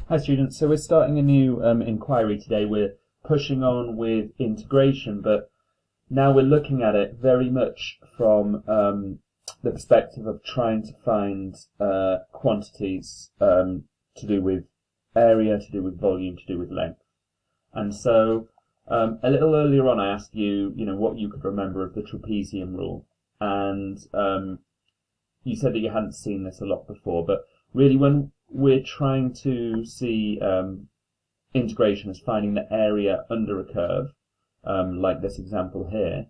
Hi students, so we're starting a new inquiry today. We're pushing on with integration, but now we're looking at it very much from the perspective of trying to find quantities to do with area, to do with volume, to do with length. And so a little earlier on I asked you, what you could remember of the trapezium rule, and you said that you hadn't seen this a lot before, but really when we're trying to see integration as finding the area under a curve, like this example here,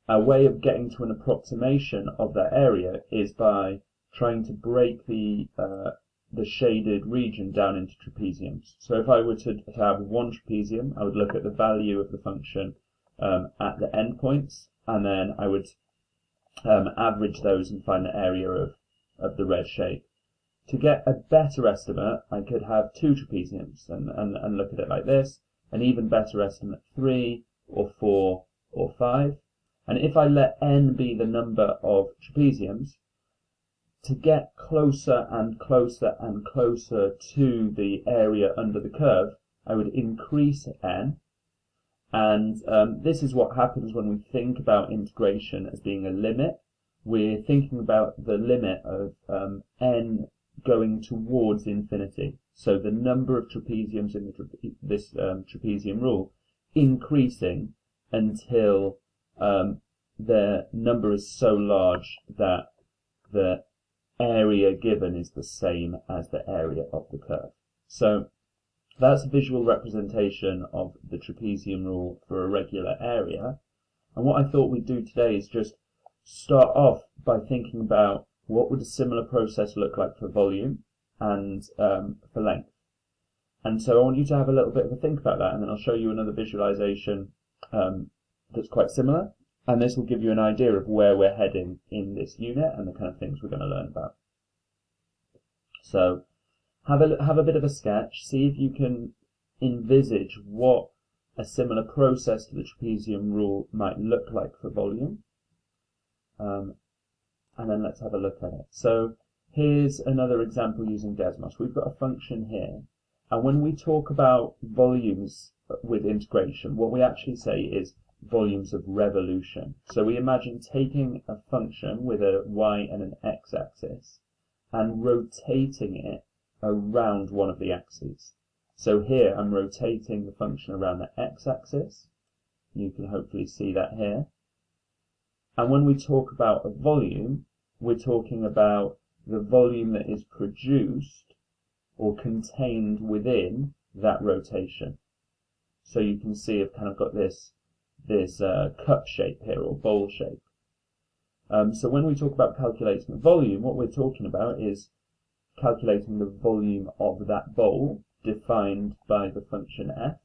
a way of getting to an approximation of that area is by trying to break the shaded region down into trapeziums. So if I were to have one trapezium, I would look at the value of the function at the endpoints, and then I would average those and find the area of the red shape. To get a better estimate, I could have two trapeziums and look at it like this, an even better estimate 3 or 4 or 5. And if I let n be the number of trapeziums, to get closer and closer and closer to the area under the curve, I would increase n. And this is what happens when we think about integration as being a limit. We're thinking about the limit of n going towards infinity. So the number of trapeziums in this trapezium rule increasing until the number is so large that the area given is the same as the area of the curve. So that's a visual representation of the trapezium rule for a regular area. And what I thought we'd do today is just start off by thinking about what would a similar process look like for volume and for length. And so I want you to have a little bit of a think about that, and then I'll show you another visualization that's quite similar, and this will give you an idea of where we're heading in this unit and the kind of things we're going to learn about. So have a bit of a sketch, see if you can envisage what a similar process to the trapezium rule might look like for volume. And then let's have a look at it. So here's another example using Desmos. We've got a function here, and when we talk about volumes with integration, what we actually say is volumes of revolution. So we imagine taking a function with a y and an x-axis and rotating it around one of the axes. So here I'm rotating the function around the x-axis. You can hopefully see that here. And when we talk about a volume, we're talking about the volume that is produced or contained within that rotation. So you can see I've kind of got this cup shape here, or bowl shape. So when we talk about calculating the volume, what we're talking about is calculating the volume of that bowl defined by the function f.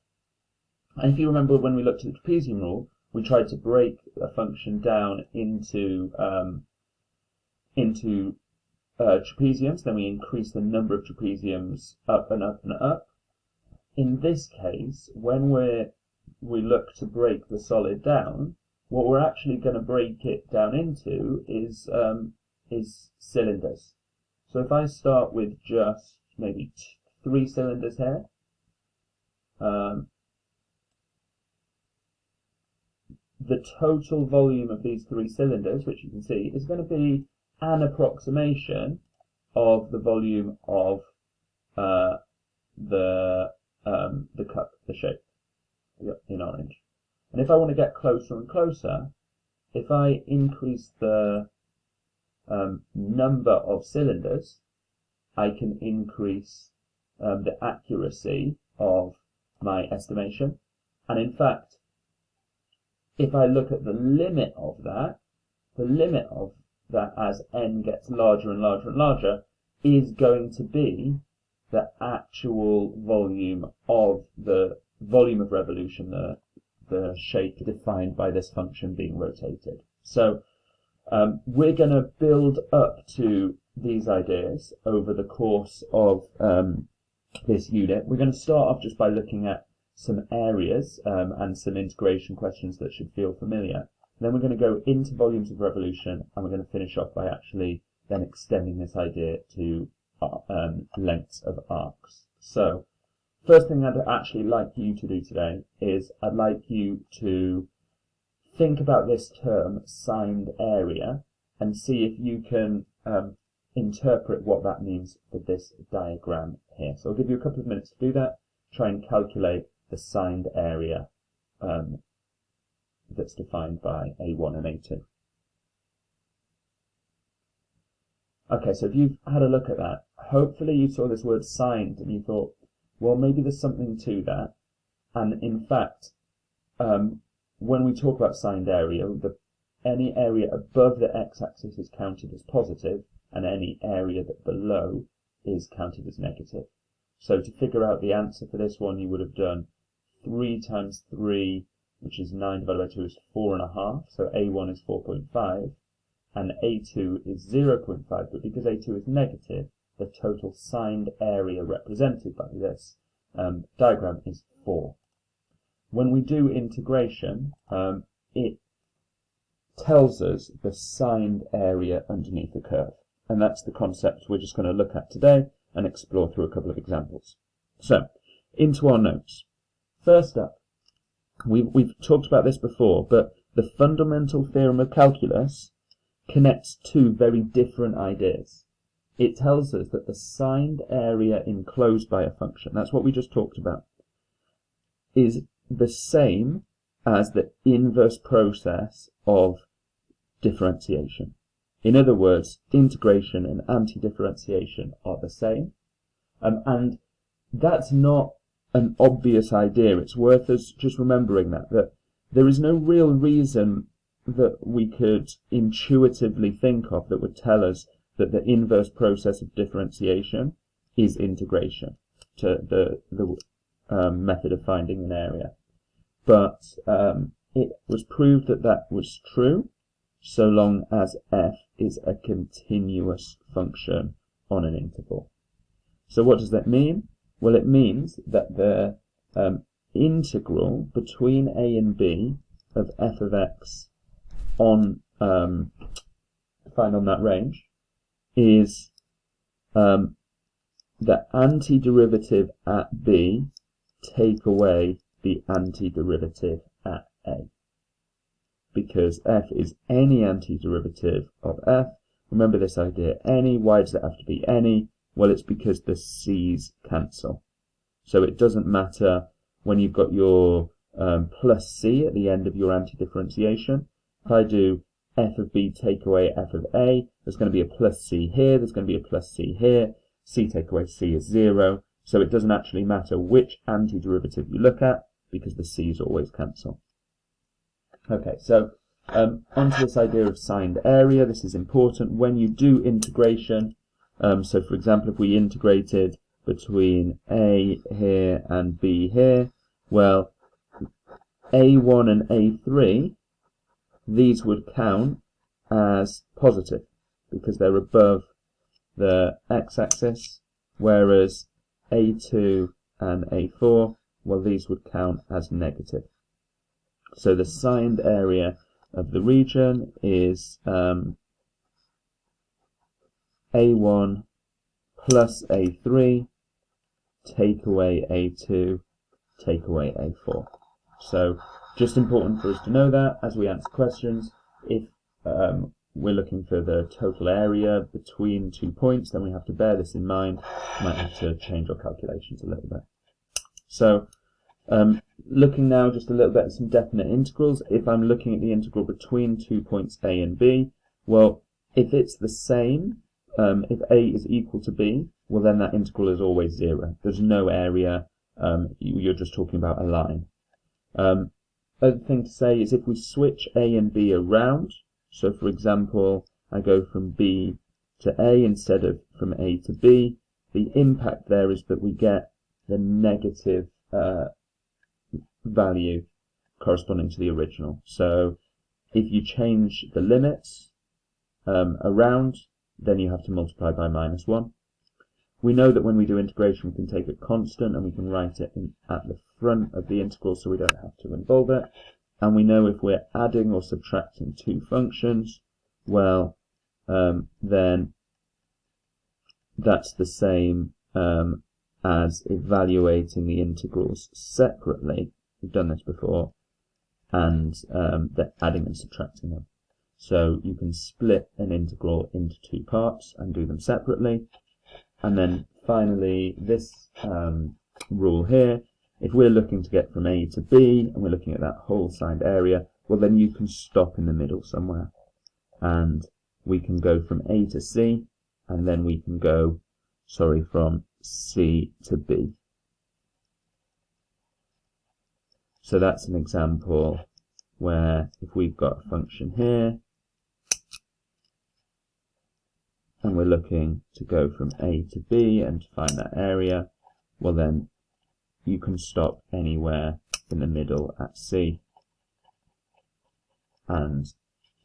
And if you remember when we looked at the trapezium rule, we tried to break a function down into trapeziums, then we increase the number of trapeziums up and up and up. In this case, when we look to break the solid down, what we're actually going to break it down into is cylinders. So if I start with just maybe 3 cylinders here, the total volume of these 3 cylinders, which you can see, is going to be an approximation of the volume of the cup, the shape in orange. And if I want to get closer and closer, if I increase the number of cylinders, I can increase the accuracy of my estimation. And in fact, if I look at the limit of that as n gets larger and larger and larger is going to be the actual volume of the volume of revolution, the shape defined by this function being rotated. So we're going to build up to these ideas over the course of this unit. We're going to start off just by looking at some areas and some integration questions that should feel familiar. Then we're going to go into volumes of revolution, and we're going to finish off by actually then extending this idea to lengths of arcs. So first thing I'd actually like you to do today is I'd like you to think about this term, signed area, and see if you can interpret what that means for this diagram here. So I'll give you a couple of minutes to do that. Try and calculate the signed area that's defined by A1 and A2. Okay, so if you've had a look at that, hopefully you saw this word signed and you thought, well, maybe there's something to that. And in fact, when we talk about signed area, any area above the x-axis is counted as positive, and any area that below is counted as negative. So to figure out the answer for this one, you would have done 3 times 3, which is 9 divided by 2 is 4.5, so A1 is 4.5, and A2 is 0.5, but because A2 is negative, the total signed area represented by this diagram is 4. When we do integration, it tells us the signed area underneath the curve. And that's the concept we're just going to look at today and explore through a couple of examples. So, into our notes. First up, we've talked about this before, but the fundamental theorem of calculus connects two very different ideas. It tells us that the signed area enclosed by a function, that's what we just talked about, is the same as the inverse process of differentiation. In other words, integration and anti-differentiation are the same. And that's not an obvious idea. It's worth us just remembering that there is no real reason that we could intuitively think of that would tell us that the inverse process of differentiation is integration, to the method of finding an area. But it was proved that that was true so long as f is a continuous function on an interval. So what does that mean? Well, it means that the integral between a and b of f of x on defined on that range is the antiderivative at b take away the antiderivative at a. Because f is any antiderivative of f. Remember this idea, any. Why does it have to be any? Well, it's because the c's cancel. So it doesn't matter when you've got your plus c at the end of your antidifferentiation. If I do f of b take away f of a, there's going to be a plus c here, there's going to be a plus c here. C take away c is 0. So it doesn't actually matter which antiderivative you look at, because the c's always cancel. Okay, so onto this idea of signed area. This is important when you do integration. So for example, if we integrated between a here and b here, well, a1 and a3, these would count as positive because they're above the x-axis, whereas a2 and a4, well, these would count as negative. So the signed area of the region is a1 plus a3 take away a2 take away a4. So just important for us to know that as we answer questions. If we're looking for the total area between 2 points, then we have to bear this in mind. Might have to change our calculations a little bit. So looking now just a little bit at some definite integrals. If I'm looking at the integral between 2 points a and b, well, if it's the same, if a is equal to b, well then that integral is always 0. There's no area, you're just talking about a line. Other thing to say is if we switch a and b around, so for example, I go from b to a instead of from a to b, the impact there is that we get the negative value corresponding to the original. So if you change the limits around, then you have to multiply by -1. We know that when we do integration, we can take a constant and we can write it at the front of the integral so we don't have to involve it. And we know if we're adding or subtracting two functions, well, then that's the same as evaluating the integrals separately. We've done this before, and then adding and subtracting them. So you can split an integral into two parts and do them separately. And then finally, this rule here, if we're looking to get from A to B, and we're looking at that whole side area, well then you can stop in the middle somewhere. And we can go from A to C, and then we can go, from C to B. So that's an example where if we've got a function here, and we're looking to go from A to B and to find that area, well then you can stop anywhere in the middle at C, and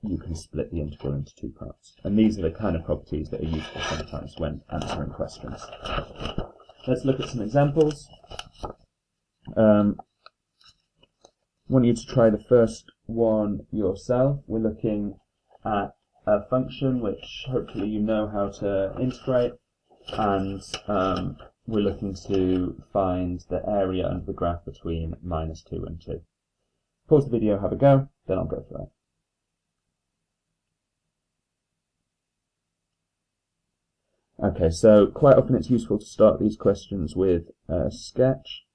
you can split the integral into two parts. And these are the kind of properties that are useful sometimes when answering questions. Let's look at some examples. I want you to try the first one yourself. We're looking at a function which hopefully you know how to integrate, and we're looking to find the area under the graph between -2 and 2. Pause the video, have a go, then I'll go through it. Okay, so quite often it's useful to start these questions with a sketch.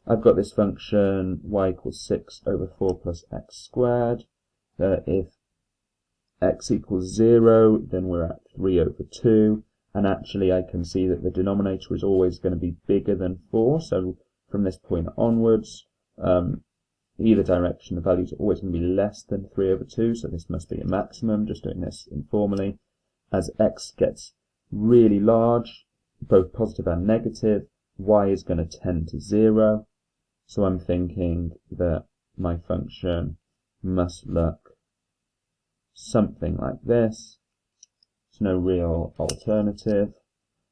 I've got this function y equals 6 over 4 plus x squared. If x equals 0, then we're at 3 over 2. And actually I can see that the denominator is always going to be bigger than 4. So from this point onwards, either direction, the values are always going to be less than 3 over 2. So this must be a maximum, just doing this informally. As x gets really large, both positive and negative, y is going to tend to 0. So I'm thinking that my function must look something like this. There's no real alternative.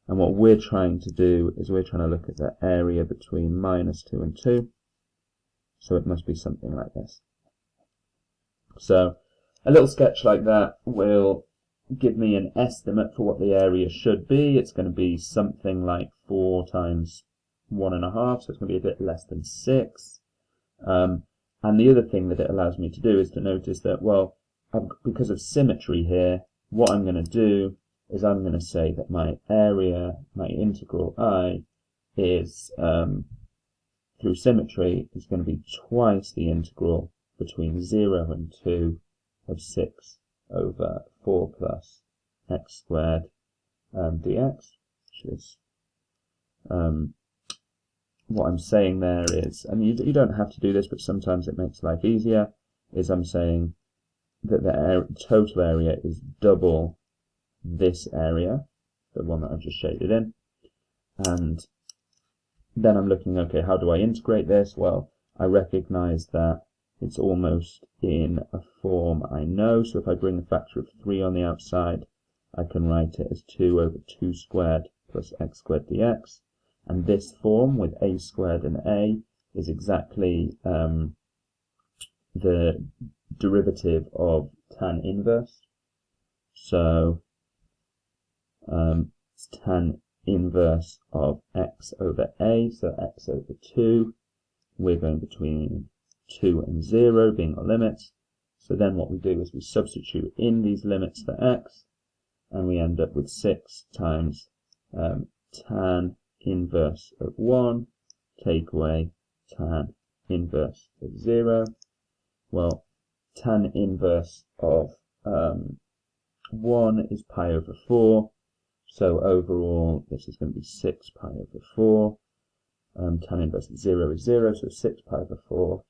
And what we're trying to do is we're trying to look at the area between -2 and 2. So it must be something like this. So a little sketch like that will give me an estimate for what the area should be. It's going to be something like 4 times 1.5, so it's going to be a bit less than 6. And the other thing that it allows me to do is to notice that, well, because of symmetry here, what I'm going to do is I'm going to say that my area, my integral I, is, through symmetry, is going to be twice the integral between 0 and 2 of 6 over 4 plus x squared dx, which is what I'm saying there is, and you don't have to do this, but sometimes it makes life easier, is I'm saying that the total area is double this area, the one that I've just shaded in, and then I'm looking, okay, how do I integrate this? Well, I recognize that it's almost in a form I know, so if I bring a factor of 3 on the outside, I can write it as 2 over 2 squared plus x squared dx. And this form with a squared and a is exactly the derivative of tan inverse. So it's tan inverse of x over a, so x over 2. We're going between 2 and 0 being our limits. So then what we do is we substitute in these limits for x, and we end up with 6 times tan inverse of 1, take away tan inverse of 0. Well, tan inverse of 1 is pi over 4, so overall this is going to be 6 pi over 4. Tan inverse of 0 is 0, so 6 pi over 4,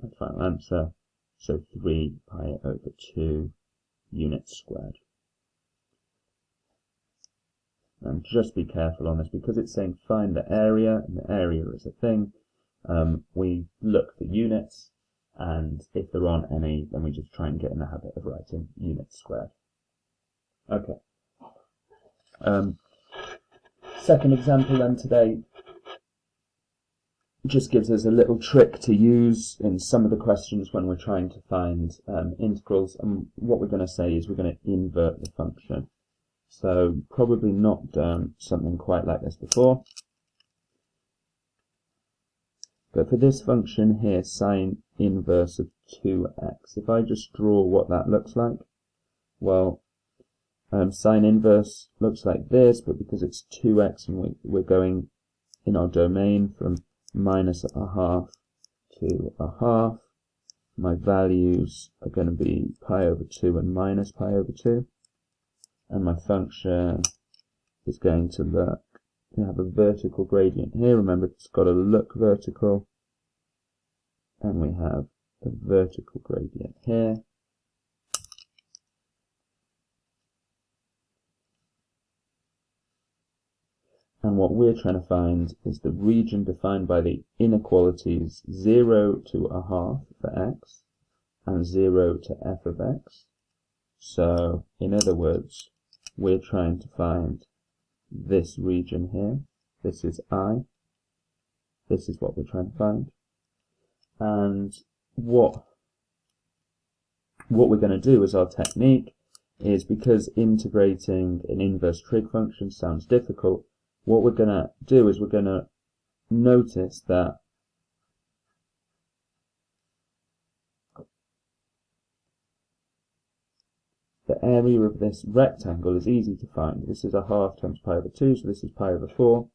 my final answer, so 3 pi over 2 units squared. And just be careful on this, because it's saying find the area, and the area is a thing. We look for units, and if there aren't any, then we just try and get in the habit of writing units squared. Okay. Second example then today just gives us a little trick to use in some of the questions when we're trying to find integrals. And what we're going to say is we're going to invert the function. So probably not done something quite like this before. But for this function here, sine inverse of 2x, if I just draw what that looks like, well, sine inverse looks like this, but because it's 2x and we're going in our domain from minus a half to a half, my values are going to be pi over 2 and minus pi over 2. And my function is going to look, we have a vertical gradient here. Remember, it's got to look vertical. And we have a vertical gradient here. And what we're trying to find is the region defined by the inequalities 0 to a half for x and 0 to f of x. So, in other words, we're trying to find this region here. This is I. This is what we're trying to find. And what we're going to do as our technique is, because integrating an inverse trig function sounds difficult, what we're going to do is we're going to notice that the area of this rectangle is easy to find. This is a half times pi over 2, so this is pi over 4.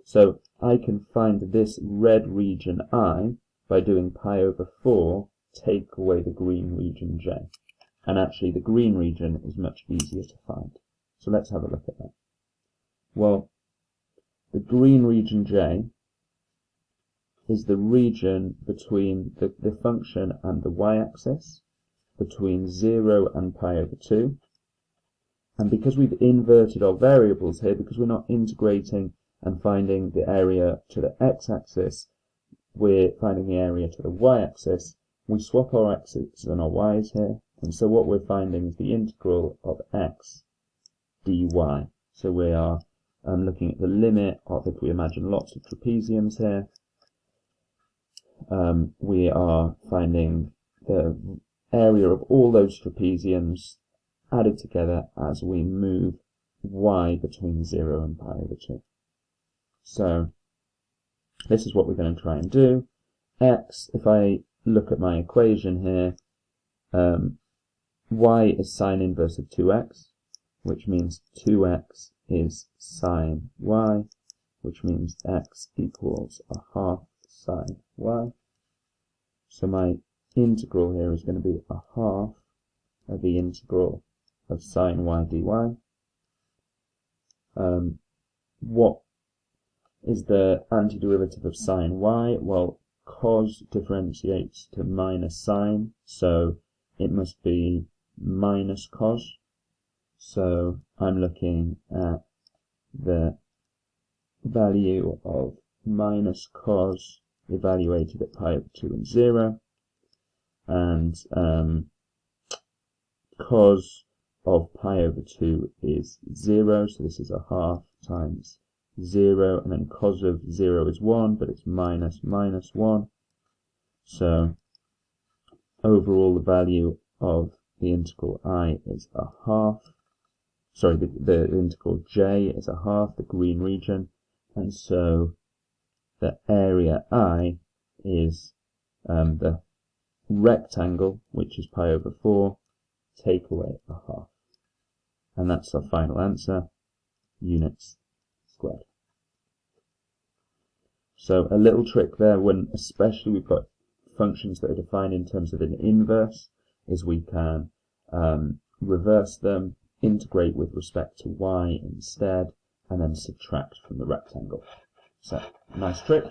So I can find this red region I by doing pi over 4, take away the green region j. And actually the green region is much easier to find. So let's have a look at that. Well, the green region j is the region between the function and the y-axis, between 0 and pi over 2. And because we've inverted our variables here, because we're not integrating and finding the area to the x-axis, we're finding the area to the y-axis, we swap our x's and our y's here, and so what we're finding is the integral of x dy. So we are looking at the limit of, if we imagine lots of trapeziums here, we are finding the area of all those trapeziums added together as we move y between 0 and pi over 2. So this is what we're going to try and do. X, if I look at my equation here, y is sine inverse of 2x, which means 2x is sine y, which means x equals a half sine y. So my integral here is going to be a half of the integral of sine y dy. What is the antiderivative of sine y? Well, cos differentiates to minus sine, so it must be minus cos. So I'm looking at the value of minus cos evaluated at pi over 2 and 0, and cos of pi over 2 is 0, so this is a half times 0, and then cos of 0 is 1, but it's minus minus 1. So overall the value of the integral I is a half, sorry, the integral j is a half, the green region, and so the area I is the rectangle, which is pi over 4, take away a half. And that's our final answer, units squared. So a little trick there, when especially we've got functions that are defined in terms of an inverse, is we can reverse them, integrate with respect to y instead, and then subtract from the rectangle. So, nice trick.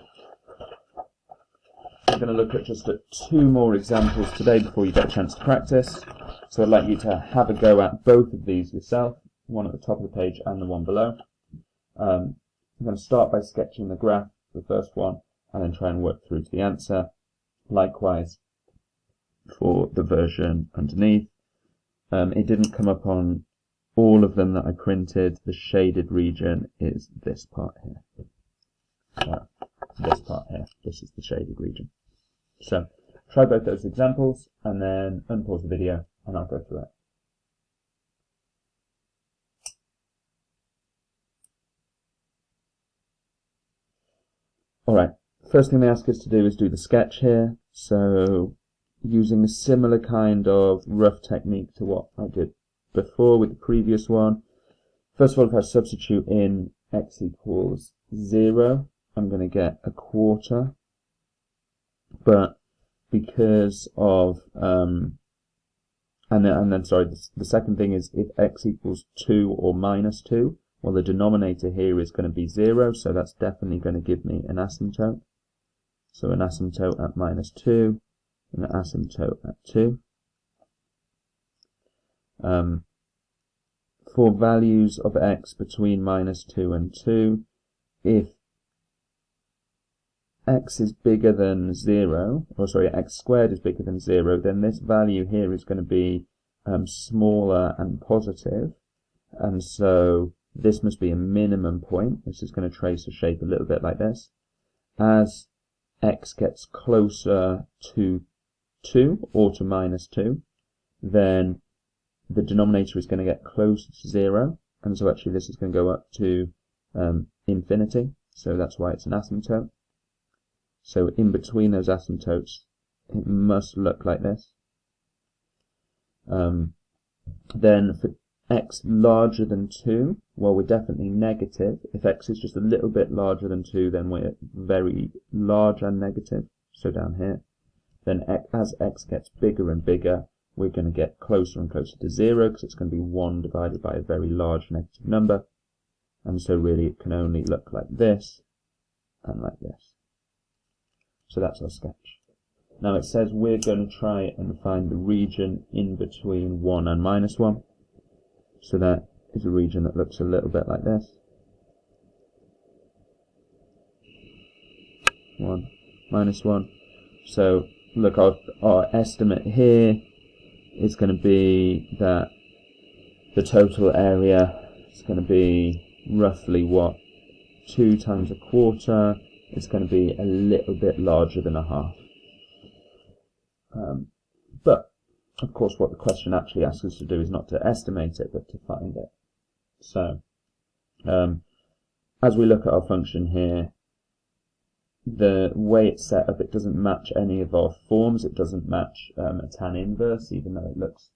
We're going to look at just 2 more examples today before you get a chance to practice. So I'd like you to have a go at both of these yourself, one at the top of the page and the one below. I'm going to start by sketching the graph, the first one, and then try and work through to the answer. Likewise for the version underneath. It didn't come up on all of them that I printed. The shaded region is this part here. This part here. This is the shaded region. So try both those examples and then unpause the video and I'll go through it. Alright, first thing they ask us to do is do the sketch here. So using a similar kind of rough technique to what I did before with the previous one. First of all, if I substitute in x equals 0, I'm going to get a quarter. But because of, and then sorry, the second thing is if x equals 2 or minus 2, well, the denominator here is going to be 0, so that's definitely going to give me an asymptote. So an asymptote at minus 2, and an asymptote at 2. For values of x between minus 2 and 2, if x is bigger than 0, or sorry, x squared is bigger than 0, then this value here is going to be smaller and positive, and so this must be a minimum point. This is going to trace a shape a little bit like this. As x gets closer to 2 or to minus 2, then the denominator is going to get close to 0, and so actually this is going to go up to infinity, so that's why it's an asymptote. So in between those asymptotes, it must look like this. Then for x larger than 2, well, we're definitely negative. If x is just a little bit larger than 2, then we're very large and negative, so down here. Then as x gets bigger and bigger, we're going to get closer and closer to 0, because it's going to be 1 divided by a very large negative number. And so really it can only look like this and like this. So that's our sketch. Now it says we're going to try and find the region in between 1 and minus 1. So that is a region that looks a little bit like this. 1, minus 1. So look, our estimate here is going to be that the total area is going to be roughly what? 2 times a quarter. It's going to be a little bit larger than a half. But, of course, what the question actually asks us to do is not to estimate it, but to find it. So, as we look at our function here, the way it's set up, it doesn't match any of our forms. It doesn't match a tan inverse, even though it looks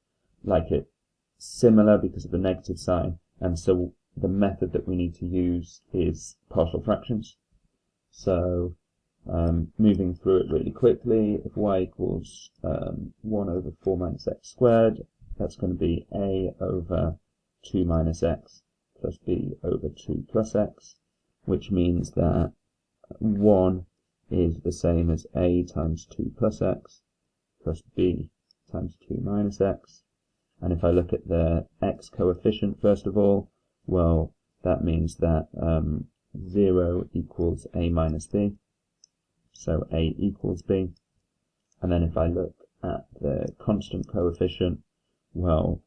like it's similar because of the negative sign. And so the method that we need to use is partial fractions. So moving through it really quickly, if y equals 1 over 4 minus x squared, that's going to be a over 2 minus x plus b over 2 plus x, which means that 1 is the same as a times 2 plus x plus b times 2 minus x. And if I look at the x coefficient first of all, well, that means that 0 equals a minus b, so a equals b. And then if I look at the constant coefficient, well,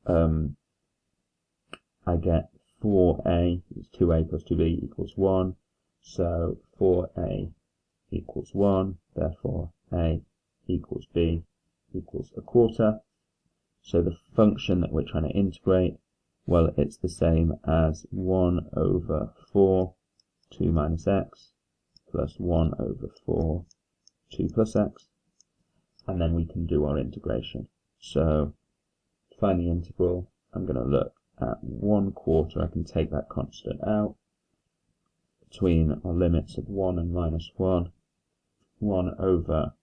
I get 4a, it's 2a plus 2b equals 1, so 4a equals 1, therefore a equals b equals a quarter. So the function that we're trying to integrate, well, it's the same as 1 over 4, 2 minus x, plus 1 over 4, 2 plus x. And then we can do our integration. So to find the integral, I'm going to look at 1 quarter. I can take that constant out. Between our limits of 1 and minus 1, 1 over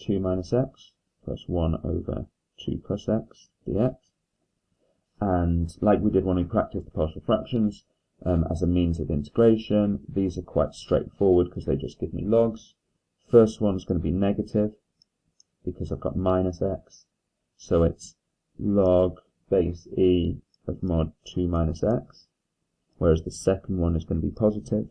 2 minus x, plus 1 over 2 plus x dx. And like we did when we practiced the partial fractions, as a means of integration, these are quite straightforward because they just give me logs. First one's going to be negative because I've got minus x, so it's log base e of mod 2 minus x, whereas the second one is going to be positive.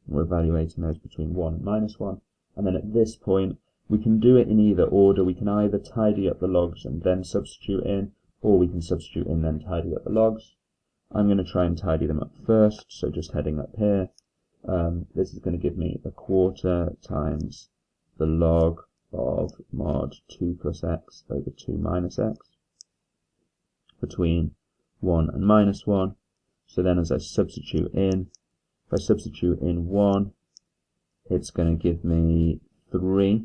We're evaluating those between 1 and minus 1. And then at this point, we can do it in either order. We can either tidy up the logs and then substitute in, or we can substitute in then tidy up the logs. I'm going to try and tidy them up first, so just heading up here. This is going to give me a quarter times the log of mod 2 plus x over 2 minus x between 1 and minus 1. So then as I substitute in, if I substitute in 1, it's going to give me 3.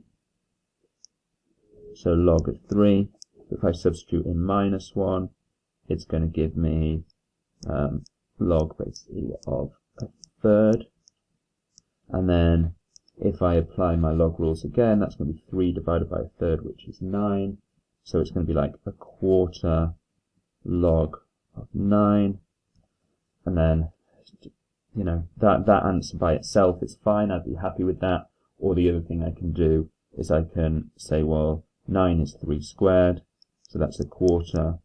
So log of 3. If I substitute in -1, it's going to give me log basically of a third. And then if I apply my log rules again, that's going to be 3 divided by a third, which is 9. So it's going to be like a quarter log of 9. And then, you know, that answer by itself is fine. I'd be happy with that. Or the other thing I can do is I can say, well, 9 is 3 squared. So that's a quarter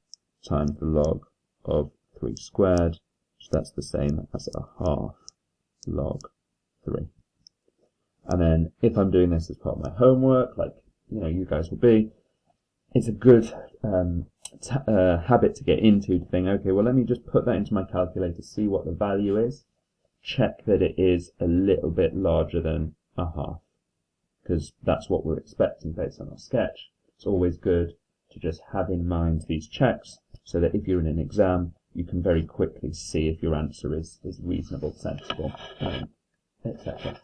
times the log of 3 squared. So that's the same as a half log 3. And then if I'm doing this as part of my homework, like, you know, you guys will be, it's a good habit to get into, to think, okay, well, let me just put that into my calculator, see what the value is, check that it is a little bit larger than a half, because that's what we're expecting based on our sketch. It's always good to just have in mind these checks, so that if you're in an exam, you can very quickly see if your answer is reasonable, sensible, etc.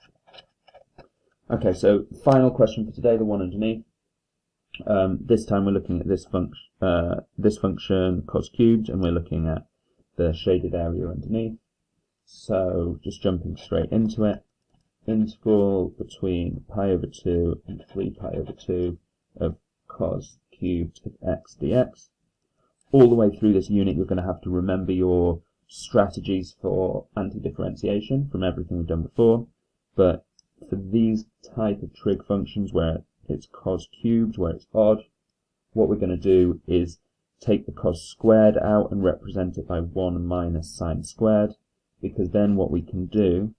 Okay, so final question for today, the one underneath. This time we're looking at this function cos cubed, and we're looking at the shaded area underneath. So just jumping straight into it, integral between pi over 2 and 3 pi over 2 of cos cubed of x dx. All the way through this unit, you're going to have to remember your strategies for anti-differentiation from everything we've done before, but for these type of trig functions where it's cos cubed, where it's odd, what we're going to do is take the cos squared out and represent it by 1 minus sine squared, because then what we can do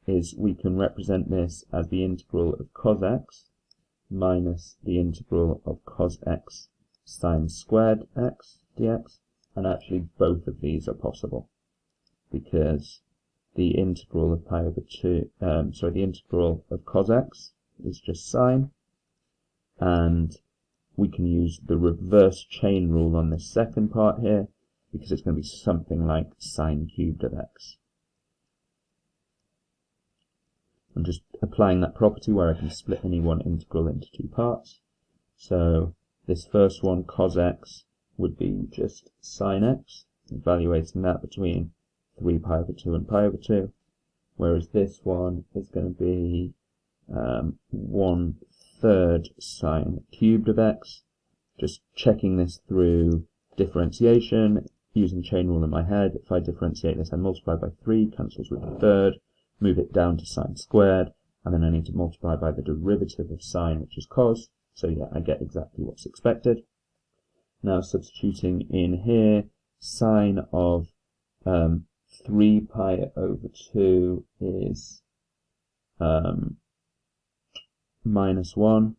is we can represent this as the integral of cos x minus the integral of cos x sine squared x dx, and actually both of these are possible, because the integral of pi over 2, the integral of cos x is just sine, and we can use the reverse chain rule on this second part here, because it's going to be something like sine cubed of x. I'm just applying that property where I can split any one integral into two parts. So this first one, cos x, would be just sine x, evaluating that between 3 pi over 2 and pi over 2, whereas this one is going to be 1/3 sine cubed of x. Just checking this through differentiation, using chain rule in my head. If I differentiate this, I multiply by 3, cancels with the third, move it down to sine squared, and then I need to multiply by the derivative of sine, which is cos. So yeah, I get exactly what's expected. Now substituting in here, sine of 3 pi over 2 is minus 1.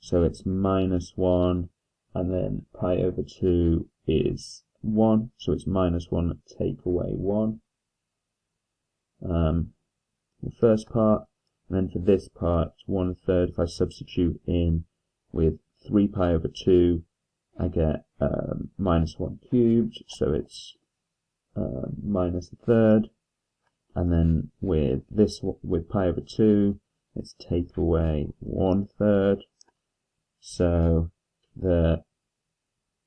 So it's minus 1, and then pi over 2 is 1. So it's minus 1 take away 1. The first part, and then for this part, 1/3. If I substitute in with 3 pi over 2, I get minus 1 cubed, so it's minus 1/3. And then with this, with pi over 2, it's take away 1/3. So the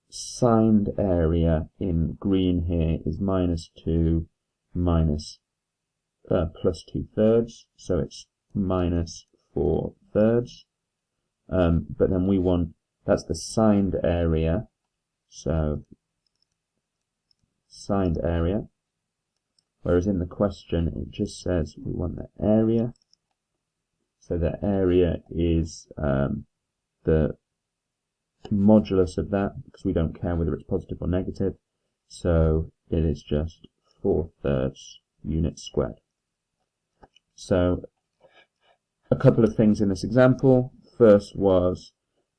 signed area in green here is minus 2 minus plus 2/3, so it's minus 4/3. But then we want, that's the signed area, so signed area, whereas in the question it just says we want the area. So the area is the modulus of that, because we don't care whether it's positive or negative, so it is just 4/3 units squared. So a couple of things in this example. First was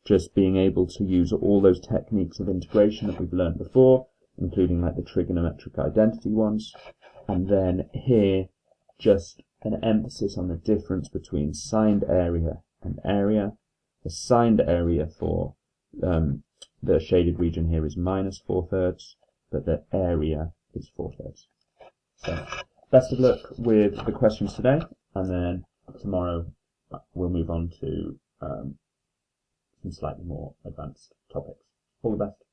just being able to use all those techniques of integration that we've learned before, including like the trigonometric identity ones. And then here, just an emphasis on the difference between signed area and area. The signed area for the shaded region here is minus 4/3, but the area is 4/3. So best of luck with the questions today, and then tomorrow we'll move on to some slightly more advanced topics. All the best.